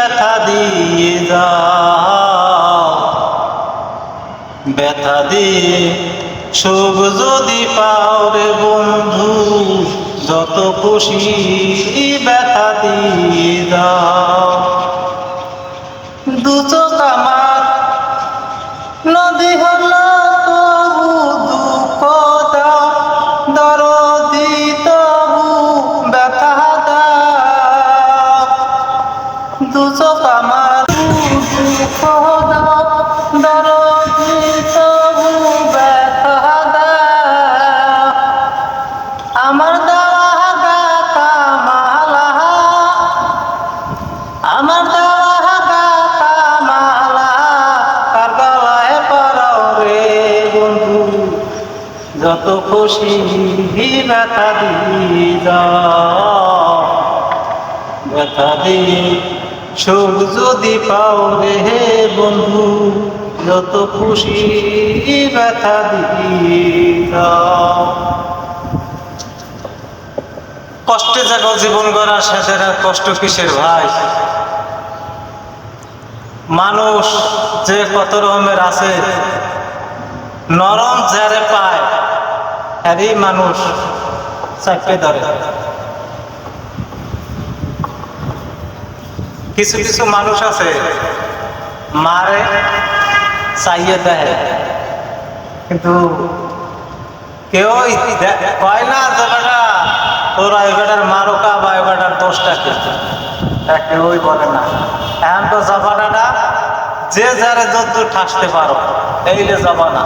ব্যথা দিয়ে যাও, ব্যথা দিয়ে সুখ যদি পাও রে বন্ধু, যত খুশি ব্যথা দিয়ে দাও। দু চোখ আমার নদী হলো তবু দুঃখ দাও, দরদি তবু ব্যথা দাও। দু চোখ আমার দুঃখ দাও, দরদি তবু ব্যথা দাও। আমার দেওয়া গাথা মালা, আমার দেওয়া গাথা মালা কার গলায় পরাও রে বন্ধু, যত খুশি ব্যথা দিয়ে যাও, ব্যথা দিয়ে সুখ যদি পাও রে বন্ধু, যত খুশি ব্যথা দিয়ে যাও। কষ্টে যাকো জীবন গড়ার সাথে কষ্ট কিসের ভাই? মানুষ যে কত রকমের আছে, নরম যারে পায় এরই মানুষ চাপে ধরে। কিছু কিছু মানুষ আছে মারে চাইয়ে দেয়, কিন্তু কেউ কয় না যে বেটা তোরা এই বেটার মারোকা বা এই বেটার দোষটা কেউই বলে না। এখন তো জবানাটা যে যারে যত ঠাসতে পারো, এই যে জবানা।